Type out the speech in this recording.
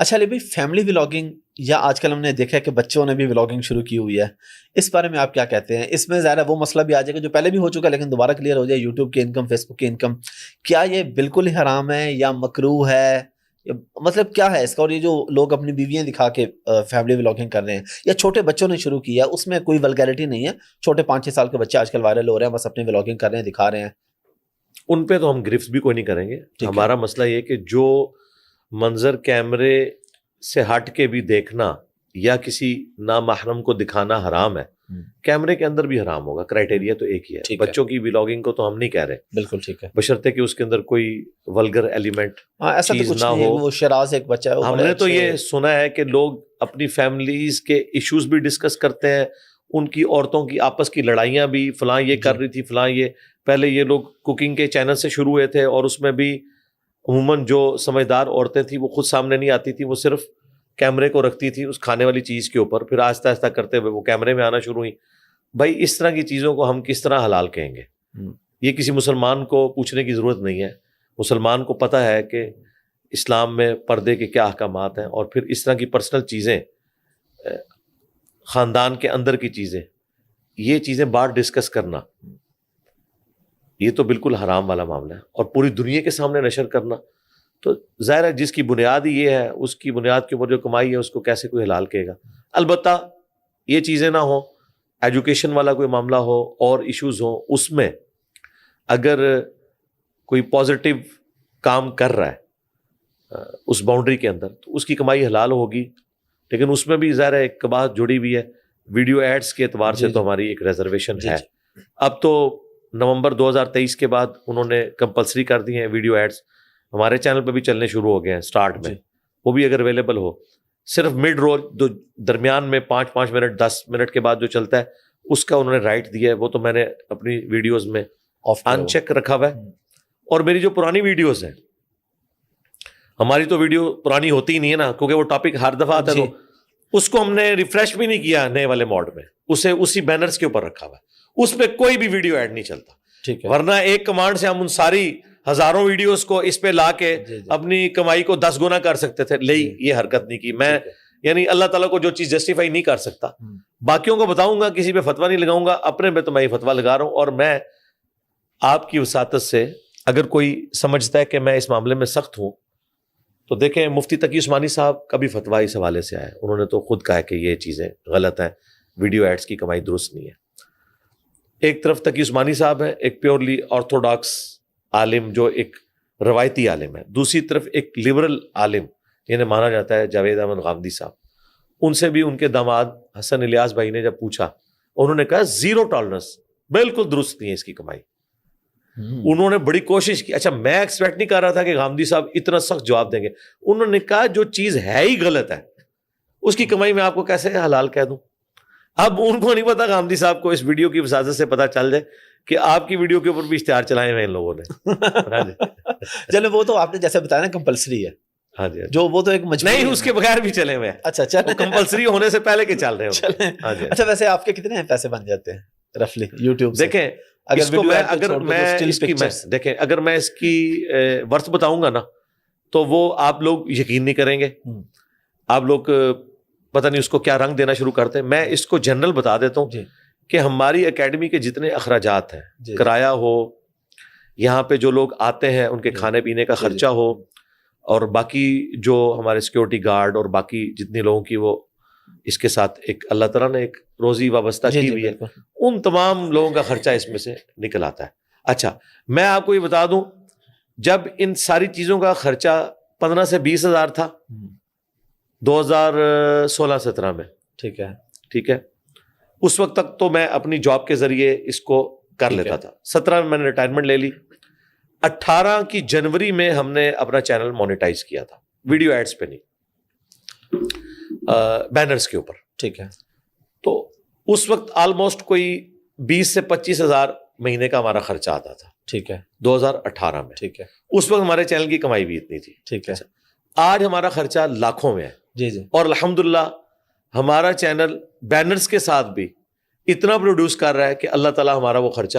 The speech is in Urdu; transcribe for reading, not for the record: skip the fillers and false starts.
اچھا علی بھائی، فیملی ولاگنگ یا آج کل ہم نے دیکھا ہے کہ بچوں نے بھی ولاگنگ شروع کی ہوئی ہے، اس بارے میں آپ کیا کہتے ہیں؟ اس میں ظاہر ہے وہ مسئلہ بھی آ جائے گا جو پہلے بھی ہو چکا ہے لیکن دوبارہ کلیئر ہو جائے، یوٹیوب کی انکم، فیس بک کی انکم، کیا یہ بالکل ہی حرام ہے یا مکروہ ہے؟ مطلب کیا ہے اس کا؟ اور یہ جو لوگ اپنی بیویاں دکھا کے فیملی ولاگنگ کر رہے ہیں یا چھوٹے بچوں نے شروع کیا، اس میں کوئی ولگیرٹی نہیں ہے؟ چھوٹے 5-6 سال کے بچے آج کل وائرل ہو رہے ہیں، بس اپنی ولاگنگ کر رہے ہیں، دکھا رہے ہیں. ان پہ تو ہم گرفت بھی کوئی نہیں کریں گے. ہمارا مسئلہ یہ کہ جو منظر کیمرے سے ہٹ کے بھی دیکھنا یا کسی نامحرم کو دکھانا حرام ہے، کیمرے کے اندر بھی حرام ہوگا. کرائٹیریا تو ایک ہی ہے. بچوں کی ولاگنگ کو تو ہم نہیں کہہ رہے، بالکل ٹھیک ہے، بشرطے کہ اس کے اندر کوئی ولگر ایلیمنٹ چیز نہ ہو. وہ شراز ایک بچہ ہے، ہم نے تو یہ سنا ہے کہ لوگ اپنی فیملیز کے ایشوز بھی ڈسکس کرتے ہیں، ان کی عورتوں کی آپس کی لڑائیاں بھی، فلاں یہ کر رہی تھی، فلاں یہ. پہلے یہ لوگ کوکنگ کے چینل سے شروع ہوئے تھے اور اس میں بھی عموماً جو سمجھدار عورتیں تھیں وہ خود سامنے نہیں آتی تھیں، وہ صرف کیمرے کو رکھتی تھی اس کھانے والی چیز کے اوپر، پھر آہستہ آہستہ کرتے ہوئے وہ کیمرے میں آنا شروع ہوئی. بھائی اس طرح کی چیزوں کو ہم کس طرح حلال کہیں گے؟ یہ کسی مسلمان کو پوچھنے کی ضرورت نہیں ہے. مسلمان کو پتہ ہے کہ اسلام میں پردے کے کیا احکامات ہیں، اور پھر اس طرح کی پرسنل چیزیں، خاندان کے اندر کی چیزیں، یہ چیزیں باہر ڈسکس کرنا، یہ تو بالکل حرام والا معاملہ ہے. اور پوری دنیا کے سامنے نشر کرنا تو ظاہر ہے جس کی بنیاد ہی یہ ہے، اس کی بنیاد کے اوپر جو کمائی ہے اس کو کیسے کوئی حلال کہے گا. البتہ یہ چیزیں نہ ہوں، ایجوکیشن والا کوئی معاملہ ہو اور ایشوز ہوں، اس میں اگر کوئی پازیٹیو کام کر رہا ہے اس باؤنڈری کے اندر تو اس کی کمائی حلال ہوگی. لیکن اس میں بھی ظاہر ہے ایک بات جڑی ہوئی ہے، ویڈیو ایڈز کے اعتبار سے تو ہماری ایک ریزرویشن ہے. اب تو نومبر 2023 کے بعد انہوں نے کمپلسری کر دی ہیں ویڈیو ایڈز. ہمارے چینل پہ بھی چلنے شروع ہو گئے ہیں سٹارٹ میں، وہ بھی اگر اویلیبل ہو. صرف مڈ رول درمیان میں 5 منٹ 10 منٹ کے بعد جو چلتا ہے اس کا انہوں نے رائٹ دیا ہے، وہ تو میں نے اپنی ویڈیوز میں ان چیک رکھا ہوا ہے. اور میری جو پرانی ویڈیوز ہیں، ہماری تو ویڈیو پرانی ہوتی ہی نہیں ہے نا، کیونکہ وہ ٹاپک ہر دفعہ آتا ہے تو اس کو ہم نے ریفریش بھی نہیں کیا نئے والے موڈ میں، اسے اسی بینرز کے اوپر رکھا ہوا ہے. اس پہ کوئی بھی ویڈیو ایڈ نہیں چلتا. ٹھیک ہے، ورنہ ایک کمانڈ سے ہم ان ساری ہزاروں ویڈیوز کو اس پہ لا کے اپنی کمائی کو 10 گنا کر سکتے تھے. یہ حرکت نہیں کی میں، یعنی اللہ تعالیٰ کو جو چیز جسٹیفائی نہیں کر سکتا، باقیوں کو بتاؤں گا، کسی پہ فتویٰ نہیں لگاؤں گا، اپنے پہ تو میں یہ فتویٰ لگا رہا ہوں. اور میں آپ کی وساطت سے اگر کوئی سمجھتا ہے کہ میں اس معاملے میں سخت ہوں تو دیکھیں مفتی تقی عثمانی صاحب کا بھی فتویٰ اس حوالے سے آیا. انہوں نے تو خود کہا کہ یہ چیزیں غلط ہیں، ویڈیو ایڈز کی کمائی درست نہیں ہے. ایک طرف تقی عثمانی صاحب ہیں، ایک پیورلی آرتھوڈاکس عالم جو ایک روایتی عالم ہے، دوسری طرف ایک لبرل عالم جنہیں مانا جاتا ہے جاوید احمد غامدی صاحب. ان سے بھی ان کے داماد حسن الیاس بھائی نے جب پوچھا، انہوں نے کہا 0 ٹالرنس، بالکل درست نہیں ہے اس کی کمائی. انہوں نے بڑی کوشش کی. اچھا میں ایکسپیکٹ نہیں کر رہا تھا کہ غامدی صاحب اتنا سخت جواب دیں گے. انہوں نے کہا جو چیز ہے ہی غلط ہے اس کی کمائی میں آپ کو کیسے حلال کہہ دوں. اب ان کو نہیں پتا، غامدی صاحب کو اس ویڈیو کی وساطت سے پتا چل جائے کہ آپ کی ویڈیو کے اوپر بھی اشتہار چلائے ہوئے ان لوگوں نے. چلے وہ تو آپ نے جیسے بتایا نا کمپلسری ہے. ہاں جی، جو وہ تو ایک مجبوری نہیں، اس کے بغیر بھی چلے ہوئے ہیں. اچھا چلے، کمپلسری ہونے سے پہلے کے چل رہے ہیں. اچھا ویسے آپ کے کتنے پیسے بن جاتے ہیں رفلی یوٹیوب سے؟ دیکھیں اگر میں اس کی ورث بتاؤں گا نا تو وہ آپ لوگ یقین نہیں کریں گے. آپ لوگ پتہ نہیں اس کو کیا رنگ دینا شروع کرتے ہیں. میں اس کو جنرل بتا دیتا ہوں کہ ہماری اکیڈمی کے جتنے اخراجات ہیں، کرایہ ہو، یہاں پہ جو لوگ آتے ہیں ان کے کھانے پینے کا خرچہ ہو، اور باقی جو ہمارے سیکورٹی گارڈ اور باقی جتنے لوگوں کی وہ اس کے ساتھ ایک اللہ تعالیٰ نے ایک روزی وابستہ کی ہوئی ہے، ان تمام لوگوں کا خرچہ اس میں سے نکل آتا ہے. اچھا میں آپ کو یہ بتا دوں، جب ان ساری چیزوں کا خرچہ 15 سے 20 ہزار تھا 2016-17 میں، ٹھیک ہے، اس وقت تک تو میں اپنی جاب کے ذریعے اس کو کر لیتا تھا. 17 میں میں نے ریٹائرمنٹ لے لی. 18 کی جنوری میں ہم نے اپنا چینل مونیٹائز کیا تھا، ویڈیو ایڈز پہ نہیں، بینرز کے اوپر. ٹھیک ہے، تو اس وقت آلموسٹ کوئی 20 سے 25 ہزار مہینے کا ہمارا خرچہ آتا تھا. ٹھیک ہے، 2018 میں. ٹھیک ہے، اس وقت ہمارے چینل کی کمائی بھی اتنی تھی. ٹھیک ہے، آج ہمارا خرچہ لاکھوں میں ہے. جی جی، اور الحمدللہ ہمارا چینل بینرز کے ساتھ بھی اتنا پروڈیوس کر رہا ہے کہ اللہ تعالیٰ ہمارا وہ خرچہ